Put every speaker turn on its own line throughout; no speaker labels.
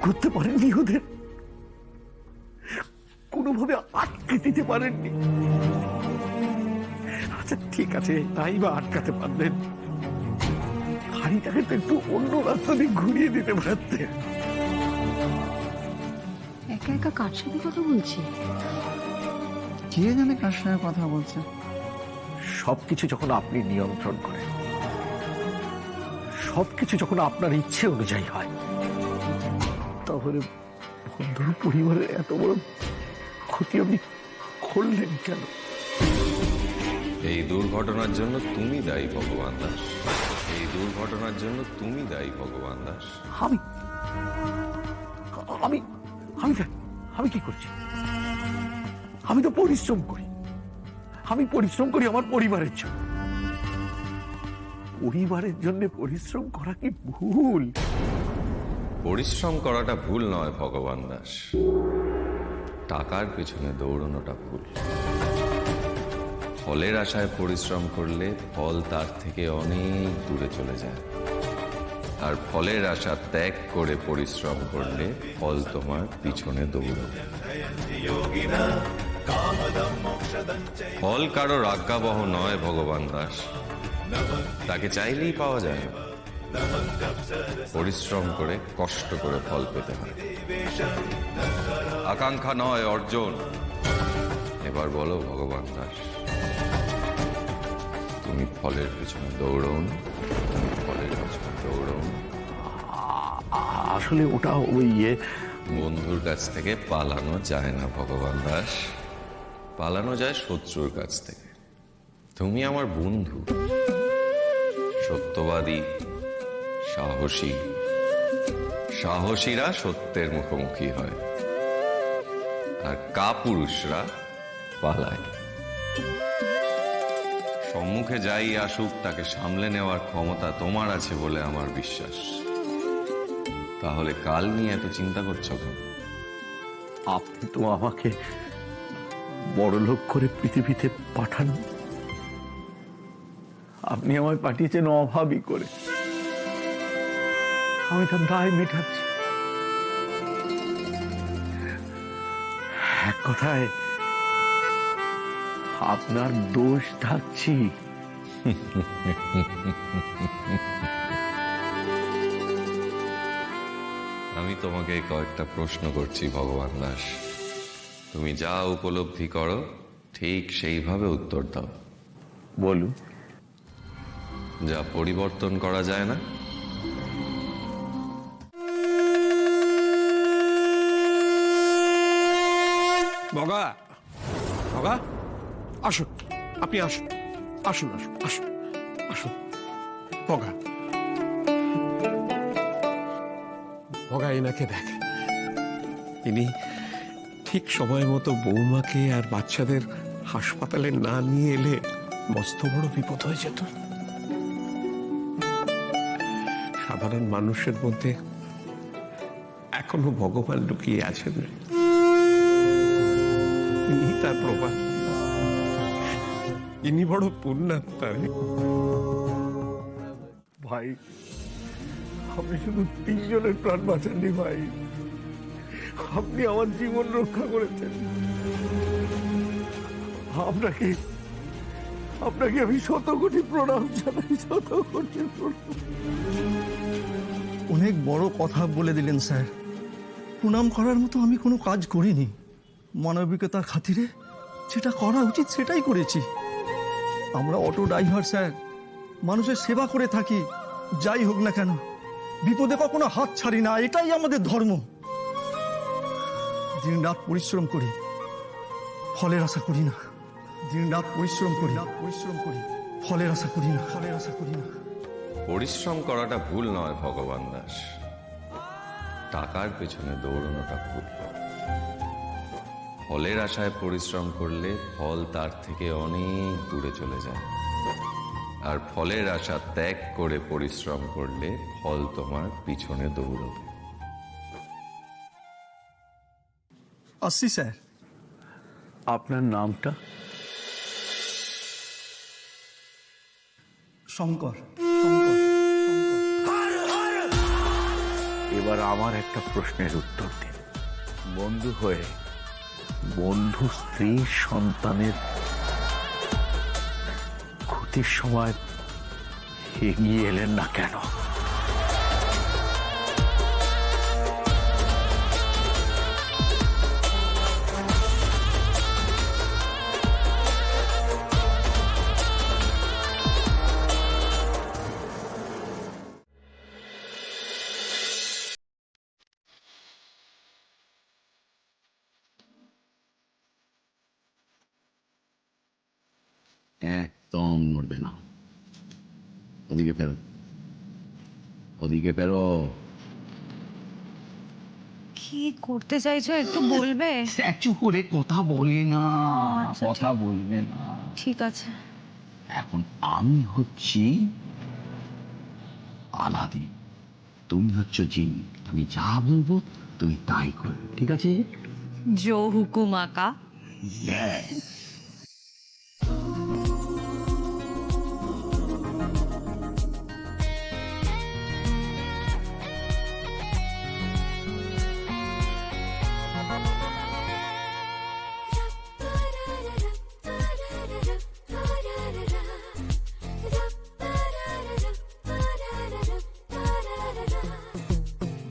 করতে পারেননি ওদের? কোনোভাবে আটকে দিতে পারেননি? আচ্ছা ঠিক আছে, তাই বা আটকাতে পারলেন, গাড়িটাকে তো একটু অন্য রাস্তা দিয়ে ঘুরিয়ে দিতে পারতেন।
একা একা কার সাথে কথা বলছি?
কে জানে কার সঙ্গে কথা বলছে।
সবকিছু যখন আপনি নিয়ন্ত্রণ করেন, সবকিছু যখন আপনার ইচ্ছে অনুযায়ী হয়, তাহলে বন্ধুর পরিবারের এত বড় ক্ষতি আপনি করলেন কেন?
এই দুর্ঘটনার জন্য তুমি দায়ী ভগবান দাস। এই দুর্ঘটনার জন্য তুমি দায়ী ভগবান দাস।
আমি আমি আমি আমি কি করছি? আমি তো পরিশ্রম করি, আমি পরিশ্রম করি আমার পরিবারের জন্য। পরিবারের জন্য পরিশ্রম করা কি ভুল?
পরিশ্রম করাটা ভুল নয় ভগবান দাস, টাকার পেছনে দৌড়ানোটা ভুল। ফলের আশায় পরিশ্রম করলে ফল তার থেকে অনেক দূরে চলে যায়, আর ফলের আশা ত্যাগ করে পরিশ্রম করলে ফল তোমার পিছনে দৌড়াবে। ফল কারো আজ্ঞাবহ নয় ভগবান দাস, তাকে চাইলেই পাওয়া যায় না। পরিশ্রম করে কষ্ট করে ফল পেতে হয়। আকাঙ্ক্ষা নয় অর্জন। এবার বলো ভগবান দাস, তুমি ফলের পিছনে দৌড়ও না, তুমি ফলের পিছনে দৌড়ও না।
আসলে ওটা ওই
বন্ধুর কাছ থেকে পালানো যায় না ভগবান দাস, পালানো যায় শত্রুর কাছ থেকে। তুমি আমার বন্ধু, সত্যবাদী, সাহসী। সাহসীরা সত্যের মুখোমুখি হয়, আর কাপুরুষরা পালায়। সম্মুখে যাই আসুক, তাকে সামলে নেওয়ার ক্ষমতা তোমার আছে বলে আমার বিশ্বাস। তাহলে কাল নিয়ে এত চিন্তা করছো কেন?
আপনি তো আমাকে বড়লোক করে পৃথিবীতে পাঠান, আপনি আমায় পাঠিয়েছেন অভাবী করে। আমি তার দায় মেটাচ্ছি। এক কথায় আপনার দোষ ঢাকছি।
আমি তোমাকে কয়েকটা প্রশ্ন করছি ভগবান দাস, তুমি যা উপলব্ধি করো ঠিক সেইভাবে উত্তর দাও।
বলুন।
যা পরিবর্তন করা যায় না,
বগা, বগা, আসুন, আপনি আসুন, আসুন, আসুন, আসুন, আসুন। বগা, বগা, এনাকে দেখ। ইনি ঠিক সময় মতো বৌমাকে আর বাচ্চাদের হাসপাতালে না নিয়ে এলে মস্ত বড় বিপদ হয়ে যেত। সাধারণ মানুষের মধ্যে এখনো ভগবান লুকিয়ে আছেন, ইনি তার প্রমাণ। ইনি বড় পুণ্যাত্মা।
ভাই, আপনি শুধু 3 জনের প্রাণ বাঁচাননি ভাই, আপনি আমার জীবন রক্ষা করেছেন। আপনাকে আপনাকে আমি 100 কোটি প্রণাম জানাই, 100 কোটি প্রণাম।
অনেক বড় কথা বলে দিলেন স্যার। প্রণাম করার মতো আমি কোনো কাজ করিনি। মানবিকতার খাতিরে যেটা করা উচিত সেটাই করেছি। আমরা অটো ড্রাইভার স্যার, মানুষের সেবা করে থাকি। যাই হোক না কেন, বিপদে কখনো হাত ছাড়ি না, এটাই আমাদের ধর্ম। দিন রাত পরিশ্রম করি, ফলের আশা করি না। দিন রাত পরিশ্রম করি, ফলের আশা করি না, ফলের আশা করি না।
পরিশ্রম করাটা ভুল নয় ভগবান দাস, টাকার পেছনে দৌড়ানোটা ভুল। ফলের আশায় পরিশ্রম করলে ফল তার থেকে অনেক দূরে চলে যায়, আর ফলের আশা ত্যাগ করে পরিশ্রম করলে ফল তোমার পিছনে দৌড়বে।
আসছি স্যার।
আপনার নামটা?
শঙ্কর।
এবার আমার একটা প্রশ্নের উত্তর দিন। বন্ধু হয়ে বন্ধু স্ত্রী সন্তানের ক্ষতির সময় এগিয়ে এলেন না কেন?
একদম নড়বে না। ওদিকে ফেরো, ওদিকে ফেরো।
কি করতে চাইছো একটু বলবে?
স্ট্যাচু করে কথা বলে না,
আচ্ছা,
কথা বলবে না।
ঠিক আছে।
এখন আমি হচ্ছি আলাদিন, তুমি হচ্ছ জিন। আমি যা বলবো তুমি তাই করবে, ঠিক আছে?
জো হুকুম আকা।
Yes.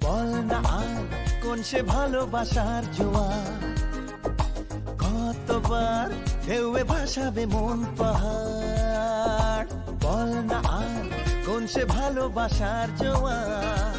বল না আর কোন সে ভালোবাসার জোয়ার, কতবার ঢেউয়ে ভাসাবে মন পাহাড়। বল না আর কোন সে ভালোবাসার জোয়ার।